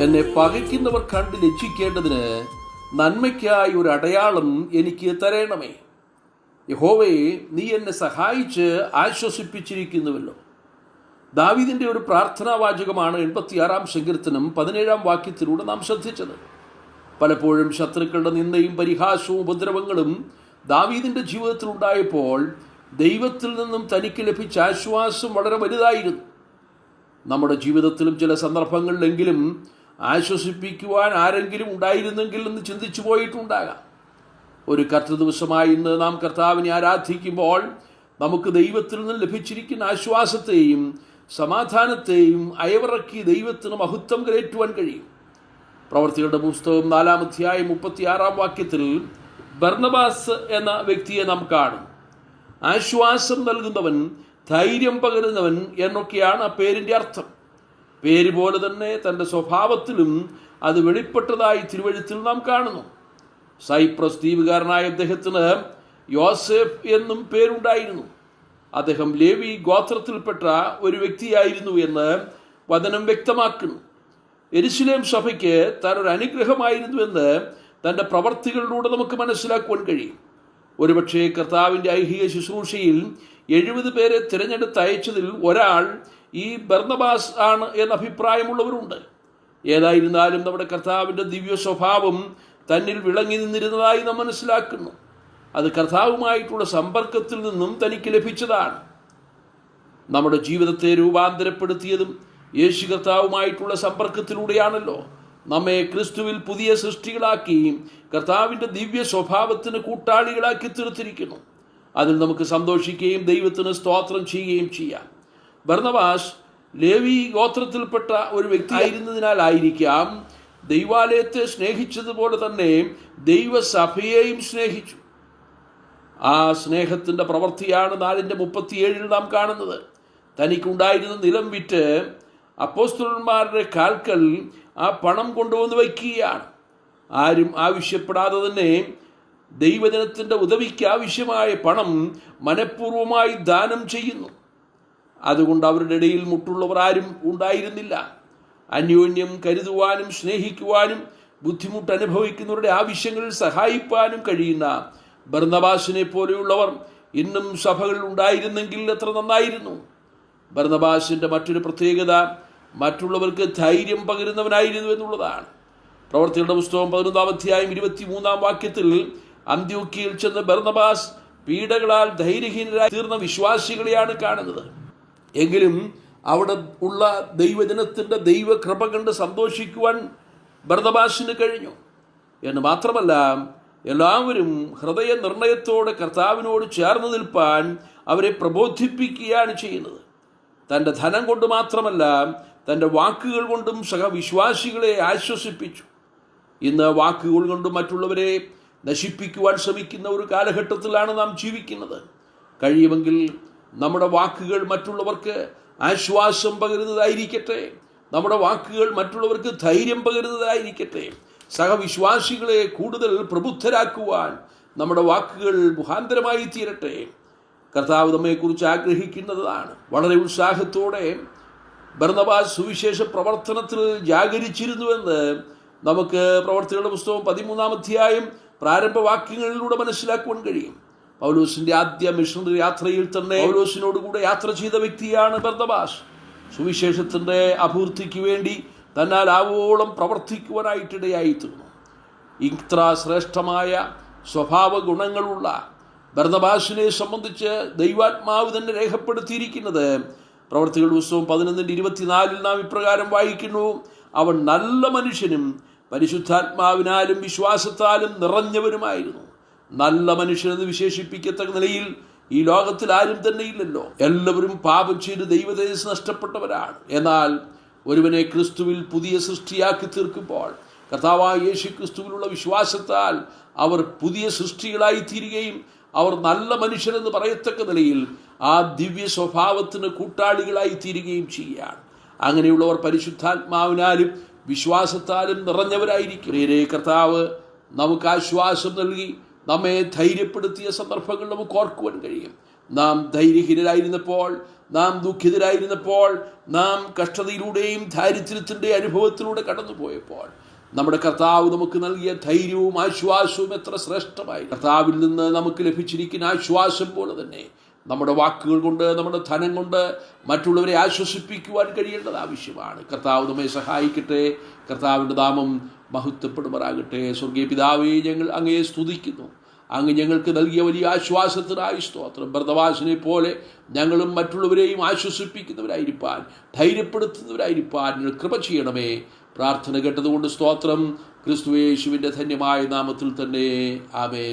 എന്നെ പകയ്ക്കുന്നവർ കണ്ട് ലജ്ജിക്കേണ്ടതിന് നന്മയ്ക്കായി ഒരു അടയാളം എനിക്ക് തരണമേ. യഹോവേ, നീ എന്നെ സഹായിച്ച് ആശ്വസിപ്പിച്ചിരിക്കുന്നുവല്ലോ. ദാവീദിന്റെ ഒരു പ്രാർത്ഥനാവാചകമാണ് 86-ാം സങ്കീർത്തനം 17-ാം വാക്യത്തിലൂടെ നാം ശ്രദ്ധിച്ചത്. പലപ്പോഴും ശത്രുക്കളുടെ നിന്ദയും പരിഹാസവും ഉപദ്രവങ്ങളും ദാവീദിന്റെ ജീവിതത്തിൽ ഉണ്ടായപ്പോൾ ദൈവത്തിൽ നിന്നും തനിക്ക് ലഭിച്ച ആശ്വാസം വളരെ വലുതായിരുന്നു. നമ്മുടെ ജീവിതത്തിലും ചില സന്ദർഭങ്ങളിലെങ്കിലും ആശ്വസിപ്പിക്കുവാൻ ആരെങ്കിലും ഉണ്ടായിരുന്നെങ്കിൽ എന്ന് ചിന്തിച്ചു പോയിട്ടുണ്ടാകാം. ഒരു കർത്തൃദിവസമായി ഇന്ന് നാം കർത്താവിനെ ആരാധിക്കുമ്പോൾ നമുക്ക് ദൈവത്തിൽ നിന്ന് ലഭിച്ചിരിക്കുന്ന ആശ്വാസത്തെയും സമാധാനത്തെയും അയവിറക്കി ദൈവത്തിന് മഹത്വം കരേറ്റുവാൻ കഴിയും. പ്രവർത്തികളുടെ പുസ്തകം 4-ാം അധ്യായം 36-ാം വാക്യത്തിൽ ബർന്നബാസ് എന്ന വ്യക്തിയെ നാം കാണും. ആശ്വാസം നൽകുന്നവൻ, ധൈര്യം പകരുന്നവൻ എന്നൊക്കെയാണ് ആ പേരിൻ്റെ അർത്ഥം. പേര് പോലെ തന്നെ തൻ്റെ സ്വഭാവത്തിലും അത് വെളിപ്പെട്ടതായി തിരുവഴുത്തിൽ നാം കാണുന്നു. സൈപ്രസ് ദ്വീപുകാരനായ അദ്ദേഹത്തിന് യോസേഫ് എന്നും പേരുണ്ടായിരുന്നു. അദ്ദേഹം ലേവി ഗോത്രത്തിൽപ്പെട്ട ഒരു വ്യക്തിയായിരുന്നു എന്ന് വചനം വ്യക്തമാക്കുന്നു. യെരുശലേം സഭയ്ക്ക് താൻ ഒരു അനുഗ്രഹമായിരുന്നുവെന്ന് തൻ്റെ പ്രവർത്തികളിലൂടെ നമുക്ക് മനസ്സിലാക്കുവാൻ കഴിയും. ഒരുപക്ഷെ കർത്താവിൻ്റെ ഐഹിക ശുശ്രൂഷയിൽ 70 പേരെ തിരഞ്ഞെടുത്ത് അയച്ചതിൽ ഒരാൾ ഈ ബർന്നബാസ് ആണ് എന്ന അഭിപ്രായമുള്ളവരുണ്ട്. ഏതായിരുന്നാലും നമ്മുടെ കർത്താവിൻ്റെ ദിവ്യ സ്വഭാവം തന്നിൽ വിളങ്ങി നിന്നിരുന്നതായി നാം മനസ്സിലാക്കുന്നു. അത് കർത്താവുമായിട്ടുള്ള സമ്പർക്കത്തിൽ നിന്നും തനിക്ക് ലഭിച്ചതാണ്. നമ്മുടെ ജീവിതത്തെ രൂപാന്തരപ്പെടുത്തിയതും യേശു കർത്താവുമായിട്ടുള്ള സമ്പർക്കത്തിലൂടെയാണല്ലോ. നമ്മെ ക്രിസ്തുവിൽ പുതിയ സൃഷ്ടികളാക്കി കർത്താവിൻ്റെ ദിവ്യ സ്വഭാവത്തിന് കൂട്ടാളികളാക്കി തീർത്തിരിക്കുന്നു. അതിൽ നമുക്ക് സന്തോഷിക്കുകയും ദൈവത്തിന് സ്തോത്രം ചെയ്യുകയും ചെയ്യാം. ബർന്നബാസ് ലേവി ഗോത്രത്തിൽപ്പെട്ട ഒരു വ്യക്തി ആയിരുന്നതിനാലായിരിക്കാം ദൈവാലയത്തെ സ്നേഹിച്ചതുപോലെ തന്നെ ദൈവസഭയെയും സ്നേഹിച്ചു. ആ സ്നേഹത്തിൻ്റെ പ്രവൃത്തിയാണ് 4:37 നാം കാണുന്നത്. തനിക്കുണ്ടായിരുന്ന നിലം വിറ്റ് അപ്പോസ്തലന്മാരുടെ കാൽക്കൽ ആ പണം കൊണ്ടുവന്ന് വയ്ക്കുകയാണ്. ആരും ആവശ്യപ്പെടാതെ തന്നെ ദൈവജനത്തിൻ്റെ ഉദവിക്ക് ആവശ്യമായ പണം മനഃപൂർവ്വമായി ദാനം ചെയ്യുന്നു. അതുകൊണ്ട് അവരുടെ ഇടയിൽ മുട്ടുള്ളവർ ആരും ഉണ്ടായിരുന്നില്ല. അന്യോന്യം കരുതുവാനും സ്നേഹിക്കുവാനും ബുദ്ധിമുട്ട് അനുഭവിക്കുന്നവരുടെ ആവശ്യങ്ങളിൽ സഹായിപ്പാനും കഴിയുന്ന ബർന്നബാസിനെ പോലെയുള്ളവർ ഇന്നും സഭകളിൽ ഉണ്ടായിരുന്നെങ്കിൽ എത്ര നന്നായിരുന്നു. ബർന്നബാസിൻ്റെ മറ്റൊരു പ്രത്യേകത മറ്റുള്ളവർക്ക് ധൈര്യം പകരുന്നവനായിരുന്നു എന്നുള്ളതാണ്. പ്രവർത്തികളുടെ പുസ്തകം 11-ാം അധ്യായം 23-ാം വാക്യത്തിൽ അന്ത്യോക്യയിൽ ചെന്ന ബർന്നബാസ് പീഡകളാൽ ധൈര്യഹീനരായി തീർന്ന വിശ്വാസികളെയാണ് കാണുന്നത്. എങ്കിലും അവിടെ ഉള്ള ദൈവജനത്തിൻ്റെ ദൈവകൃപ കണ്ട് സന്തോഷിക്കുവാൻ ബർന്നബാസിന് കഴിഞ്ഞു എന്ന് മാത്രമല്ല, എല്ലാവരും ഹൃദയ നിർണയത്തോടെ കർത്താവിനോട് ചേർന്ന് നിൽപ്പാൻ അവരെ പ്രബോധിപ്പിക്കുകയാണ് ചെയ്യുന്നത്. തൻ്റെ ധനം കൊണ്ട് മാത്രമല്ല, തൻ്റെ വാക്കുകൾ കൊണ്ടും സഹവിശ്വാസികളെ ആശ്വസിപ്പിച്ചു. ഇന്ന് വാക്കുകൾ കൊണ്ടും മറ്റുള്ളവരെ നശിപ്പിക്കുവാൻ ശ്രമിക്കുന്ന ഒരു കാലഘട്ടത്തിലാണ് നാം ജീവിക്കുന്നത്. കഴിയുമെങ്കിൽ നമ്മുടെ വാക്കുകൾ മറ്റുള്ളവർക്ക് ആശ്വാസം പകരുന്നതായിരിക്കട്ടെ. നമ്മുടെ വാക്കുകൾ മറ്റുള്ളവർക്ക് ധൈര്യം പകരുന്നതായിരിക്കട്ടെ. സഹവിശ്വാസികളെ കൂടുതൽ പ്രബുദ്ധരാക്കുവാൻ നമ്മുടെ വാക്കുകൾ മുഖാന്തരമായി തീരട്ടെ. കർത്താവ് നമ്മെക്കുറിച്ച് ആഗ്രഹിക്കുന്നതാണ്. വളരെ ഉത്സാഹത്തോടെ ബർന്നബാസ് സുവിശേഷ പ്രവർത്തനത്തിൽ ജാഗരിച്ചിരുന്നുവെന്ന് നമുക്ക് പ്രവർത്തികളുടെ പുസ്തകം 13-ാം അധ്യായം പ്രാരംഭവാക്യങ്ങളിലൂടെ മനസ്സിലാക്കുവാൻ കഴിയും. പൗലോസിൻ്റെ ആദ്യ മിഷണറി യാത്രയിൽ തന്നെ പൗലോസിനോടുകൂടെ യാത്ര ചെയ്ത വ്യക്തിയാണ് ബർന്നബാസ്. സുവിശേഷത്തിൻ്റെ അഭിവൃദ്ധിക്ക് വേണ്ടി തന്നാൽ ആവോളം പ്രവർത്തിക്കുവാനായിട്ടിടയായിത്തീർന്നു. ഇത്ര ശ്രേഷ്ഠമായ സ്വഭാവ ഗുണങ്ങളുള്ള ബർന്നബാസിനെ സംബന്ധിച്ച് ദൈവാത്മാവ് തന്നെ രേഖപ്പെടുത്തിയിരിക്കുന്നത് പ്രവർത്തികളുടെ പുസ്തകം 11:24 നാം ഇപ്രകാരം വായിക്കുന്നു: അവൻ നല്ല മനുഷ്യനും പരിശുദ്ധാത്മാവിനാലും വിശ്വാസത്താലും നിറഞ്ഞവനുമായിരുന്നു. നല്ല മനുഷ്യനെന്ന് വിശേഷിപ്പിക്കത്തക്ക നിലയിൽ ഈ ലോകത്തിൽ ആരും തന്നെ ഇല്ലല്ലോ. എല്ലാവരും പാപം ചെയ്ത് ദൈവതേജസ്സ് നഷ്ടപ്പെട്ടവരാണ്. എന്നാൽ ഒരുവനെ ക്രിസ്തുവിൽ പുതിയ സൃഷ്ടിയാക്കി തീർക്കുമ്പോൾ കർത്താവായ യേശു ക്രിസ്തുവിലുള്ള വിശ്വാസത്താൽ അവർ പുതിയ സൃഷ്ടികളായി തീരുകയും അവർ നല്ല മനുഷ്യരെന്ന് പറയത്തക്ക നിലയിൽ ആ ദിവ്യ സ്വഭാവത്തിന് കൂട്ടാളികളായി തീരുകയും ചെയ്യുകയാണ്. അങ്ങനെയുള്ളവർ പരിശുദ്ധാത്മാവിനാലും വിശ്വാസത്താലും നിറഞ്ഞവരായിരിക്കും. കർത്താവ് നമുക്ക് ആശ്വാസം നൽകി നമ്മെ ധൈര്യപ്പെടുത്തിയ സന്ദർഭങ്ങൾ നമുക്ക് ഓർക്കുവാൻ കഴിയും. നാം ധൈര്യഹീനരായിരുന്നപ്പോൾ നാം ദുഃഖിതരായിരുന്നപ്പോൾ, നാം കഷ്ടതയിലൂടെയും ദാരിദ്ര്യത്തിൻ്റെ അനുഭവത്തിലൂടെ കടന്നുപോയപ്പോൾ നമ്മുടെ കർത്താവ് നമുക്ക് നൽകിയ ധൈര്യവും ആശ്വാസവും എത്ര ശ്രേഷ്ഠമായി. കർത്താവിൽ നിന്ന് നമുക്ക് ലഭിച്ചിരിക്കുന്ന ആശ്വാസം പോലെ തന്നെ നമ്മുടെ വാക്കുകൾ കൊണ്ട്, നമ്മുടെ ധനം കൊണ്ട് മറ്റുള്ളവരെ ആശ്വസിപ്പിക്കുവാൻ കഴിയേണ്ടത് ആവശ്യമാണ്. കർത്താവ് നമ്മെ സഹായിക്കട്ടെ. കർത്താവിൻ്റെ നാമം മഹത്വപ്പെടുമാറാകട്ടെ. സ്വർഗീയ പിതാവേ, ഞങ്ങൾ അങ്ങയെ സ്തുതിക്കുന്നു. അങ്ങ് ഞങ്ങൾക്ക് നൽകിയ വലിയ ആശ്വാസത്തിനായി സ്തോത്രം. ബർന്നബാസിനെ പോലെ ഞങ്ങളും മറ്റുള്ളവരെയും ആശ്വസിപ്പിക്കുന്നവരായിരിക്കാൻ, ധൈര്യപ്പെടുത്തുന്നവരായിരിക്കാൻ നിങ്ങൾ കൃപ ചെയ്യണമേ. പ്രാർത്ഥന കേട്ടതുകൊണ്ട് സ്തോത്രം. ക്രിസ്തുയേശുവിൻ്റെ ധന്യമായ നാമത്തിൽ തന്നെ ആമേൻ.